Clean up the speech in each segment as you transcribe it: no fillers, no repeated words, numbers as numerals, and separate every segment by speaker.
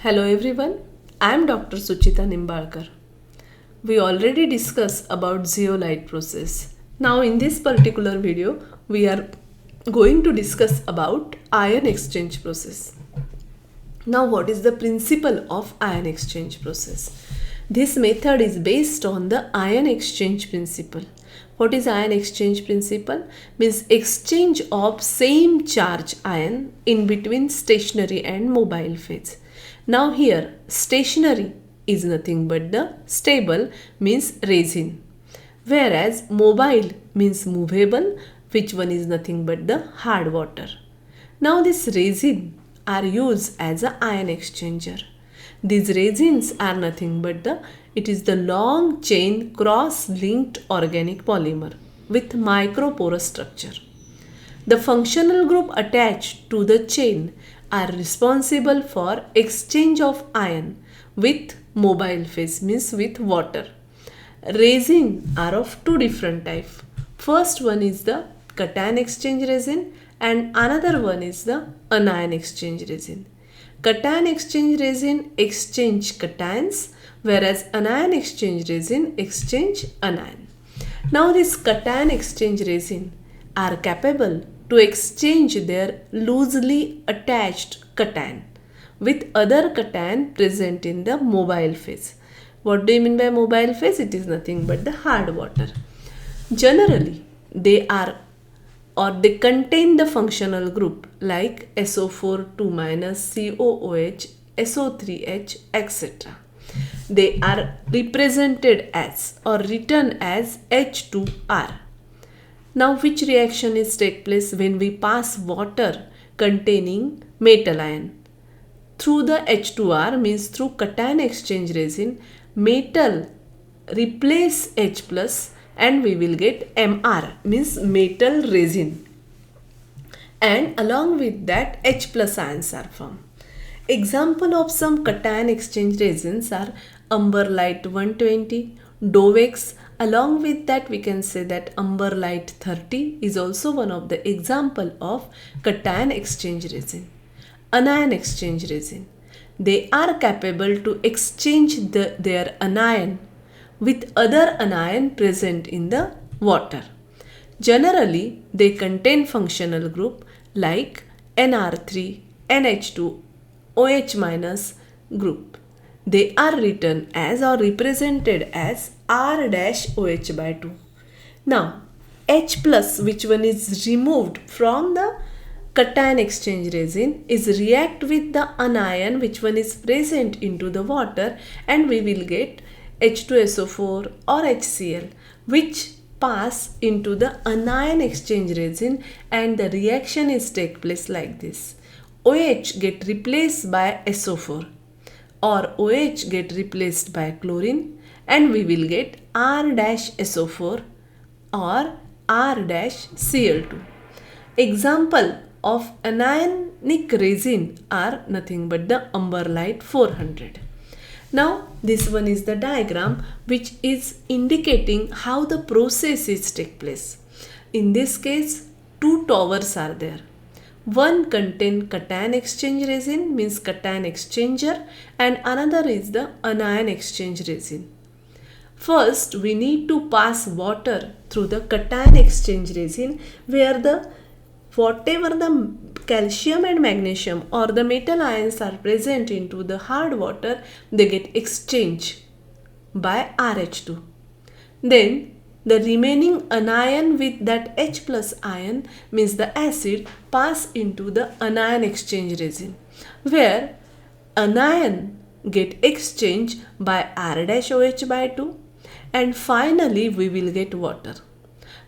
Speaker 1: Hello everyone, I am Dr. Suchita Nimbalkar. We already discussed about zeolite process. Now in this particular video, we are going to discuss about ion exchange process. Now what is the principle of ion exchange process? This method is based on the ion exchange principle. What is ion exchange principle? Means exchange of same charge ion in between stationary and mobile phase. Now here stationary is nothing but the stable means resin, whereas mobile means movable, which one is nothing but the hard water. Now this resin are used as an ion exchanger. These resins are nothing but it is the long chain cross-linked organic polymer with microporous structure. The functional group attached to the chain are responsible for exchange of ion with mobile phase means with water. Resin are of two different types. First one is the cation exchange resin and another one is the anion exchange resin. Cation exchange resin exchange cations, whereas anion exchange resin exchange anion. Now this cation exchange resin are capable to exchange their loosely attached cation with other cation present in the mobile phase. What do you mean by mobile phase? It is nothing but the hard water. Generally, they are or they contain the functional group like SO4 2 minus COOH, SO3H, etc. They are represented as or written as H2R. Now which reaction is take place when we pass water containing metal ion? Through the H2R means through cation exchange resin, metal replace H plus and we will get Mr means metal resin, and along with that H plus ions are formed. Example of some cation exchange resins are Umberlite 120, Dovex. Along with that we can say that Umberlite 30 is also one of the example of cation exchange resin. Anion exchange resin. They are capable to exchange their anion with other anion present in the water. Generally, they contain functional group like Nr3, NH2, OH minus group. They are written as or represented as R-OH by 2. Now, H plus, which one is removed from the cation exchange resin, is react with the anion which one is present into the water, and we will get H2SO4 or HCl, which pass into the anion exchange resin, and the reaction is take place like this. OH get replaced by SO4 or OH get replaced by chlorine, and we will get R-SO4 or R-Cl2. Example of anionic resin are nothing but the Umberlite 400. Now this one is the diagram which is indicating how the process is take place. In this case, two towers are there. One contain cation exchange resin means cation exchanger, and another is the anion exchange resin. First we need to pass water through the cation exchange resin, where the whatever the calcium and magnesium or the metal ions are present into the hard water, they get exchanged by RH2. Then the remaining anion with that H plus ion means the acid pass into the anion exchange resin, where anion get exchanged by R-OH by 2, and finally we will get water.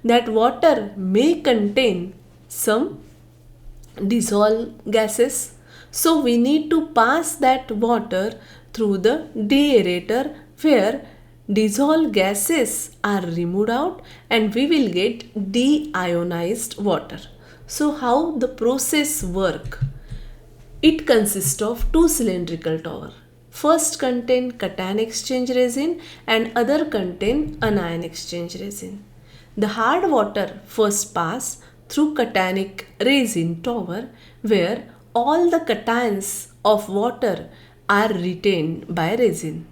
Speaker 1: That water may contain some dissolved gases, so we need to pass that water through the deaerator, where dissolved gases are removed out and we will get deionized water. So how the process work? It consists of two cylindrical tower. First contain cation exchange resin and other contain anion exchange resin. The hard water first pass through cationic resin tower, where all the cations of water are retained by resin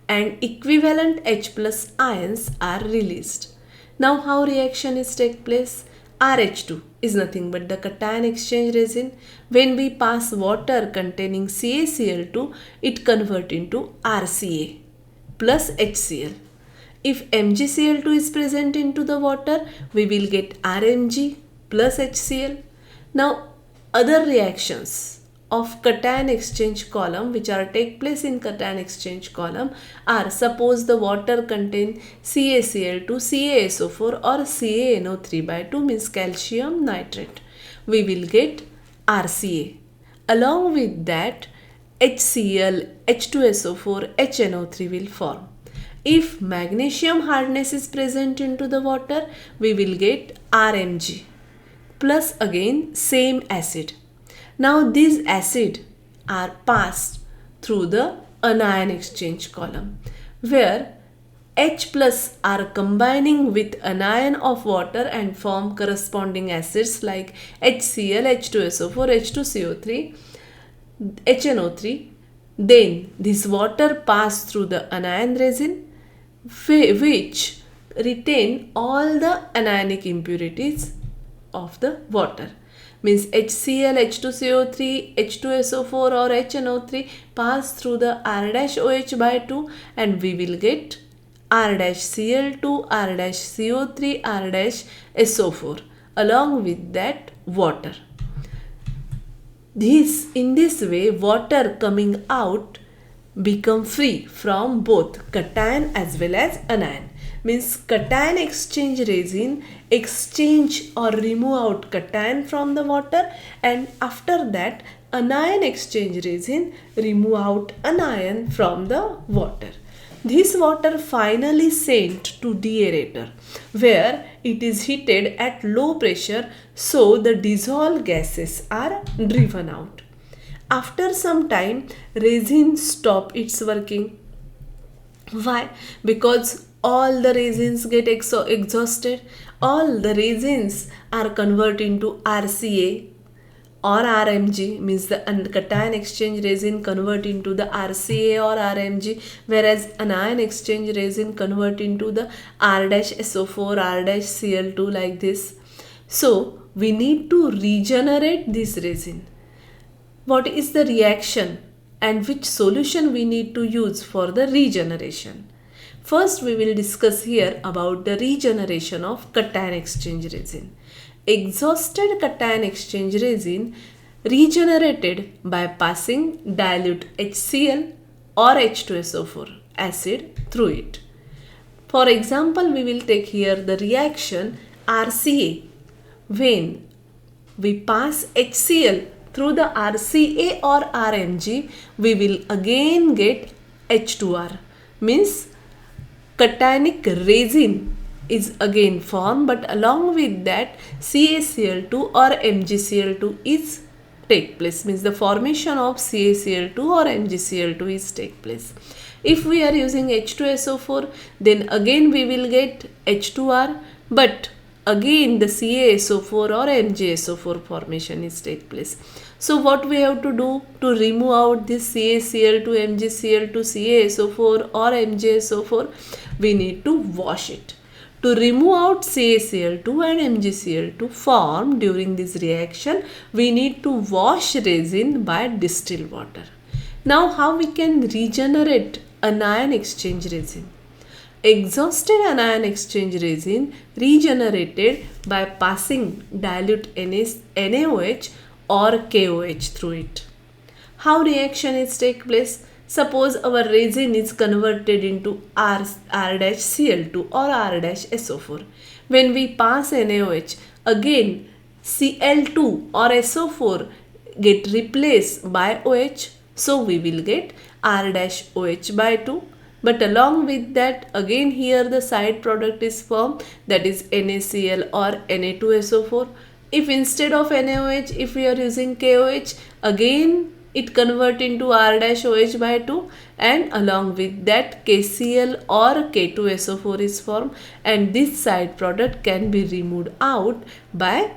Speaker 1: and equivalent H plus ions are released. Now how reaction is take place? RH2 is nothing but the cation exchange resin. When we pass water containing CaCl2, it convert into RCa plus HCl. If MgCl2 is present into the water, we will get RMg plus HCl. Now other reactions of cation exchange column which are take place in cation exchange column are, suppose the water contain CaCl2, CaSO4 or CaNO3 by 2 means calcium nitrate. We will get RCa. Along with that HCl, H2SO4, HNO3 will form. If magnesium hardness is present into the water, we will get RMg plus again same acid. Now these acid are passed through the anion exchange column where H plus are combining with anion of water and form corresponding acids like HCl, H2SO4, H2CO3, HNO3. Then this water pass through the anion resin which retain all the anionic impurities of the water. Means HCl, H2CO3, H2SO4 or HNO3 pass through the R-OH by 2 and we will get R-Cl2, R-CO3, R-SO4 along with that water. In this way water coming out become free from both cation as well as anion. Means cation exchange resin exchange or remove out cation from the water and after that anion exchange resin remove out anion from the water. This water finally sent to deaerator where it is heated at low pressure so the dissolved gases are driven out. After some time resin stop its working. Why? Because all the resins get exhausted. All the resins are converted into RCa or RMg, means the cation exchange resin convert into the RCa or RMg, whereas anion exchange resin convert into the R-SO4, R-Cl2 like this. So we need to regenerate this resin. What is the reaction and which solution we need to use for the regeneration? First we will discuss here about the regeneration of cation exchange resin. Exhausted cation exchange resin regenerated by passing dilute HCl or H2SO4 acid through it. For example, we will take here the reaction RCa. When we pass HCl through the RCa or RMg, we will again get H2R. Means cationic resin is again formed, but along with that CaCl2 or MgCl2 is take place. Means the formation of CaCl2 or MgCl2 is take place. If we are using H2SO4, then again we will get H2R, but again the CaSO4 or MgSO4 formation is take place. So what we have to do to remove out this CaCl2, MgCl2, CaSO4 or MgSO4? We need to wash it. To remove out CaCl2 and MgCl2 formed during this reaction, we need to wash resin by distilled water. Now how we can regenerate anion exchange resin? Exhausted anion exchange resin regenerated by passing dilute NaOH or KOH through it. How reaction is take place? Suppose our resin is converted into R-Cl2 or R-SO4. When we pass NaOH, again Cl2 or SO4 get replaced by OH, so we will get R-OH by 2. But along with that, again here the side product is formed, that is NaCl or Na2SO4. If instead of NaOH, if we are using KOH, again it convert into R-OH by 2 and along with that KCl or K2SO4 is formed, and this side product can be removed out by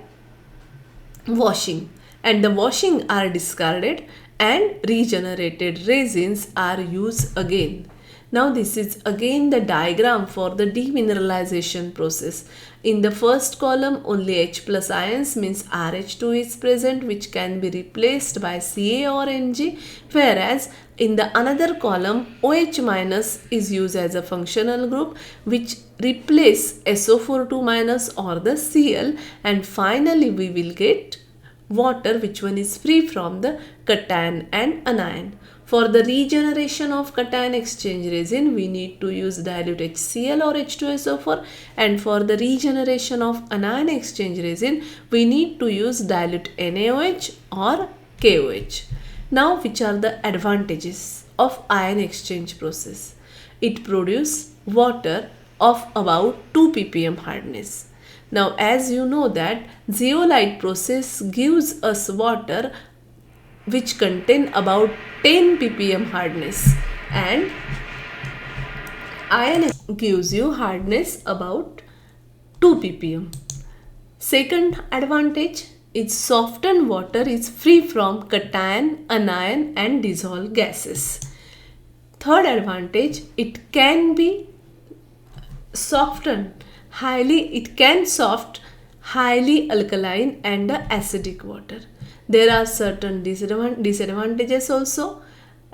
Speaker 1: washing, and the washing are discarded and regenerated resins are used again. Now this is again the diagram for the demineralization process. In the first column only H plus ions means RH2 is present, which can be replaced by Ca or Mg, whereas in the another column OH minus is used as a functional group which replace SO42 minus or the Cl, and finally we will get water which one is free from the cation and anion. For the regeneration of cation exchange resin, we need to use dilute HCl or H2SO4, and for the regeneration of anion exchange resin, we need to use dilute NaOH or KOH. Now, which are the advantages of ion exchange process? It produces water of about 2 ppm hardness. Now, as you know that zeolite process gives us water which contain about 10 ppm hardness, and iron gives you hardness about 2 ppm. Second advantage is softened water is free from cation, anion and dissolved gases. Third advantage, it can be softened it can soft highly alkaline and acidic water. There are certain disadvantages also.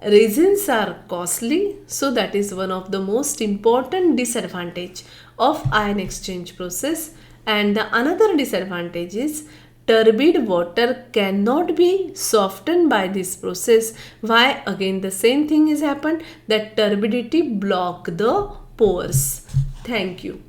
Speaker 1: Resins are costly, so that is one of the most important disadvantage of ion exchange process. And the another disadvantage is turbid water cannot be softened by this process. Why? Again the same thing is happened, that turbidity block the pores. Thank you.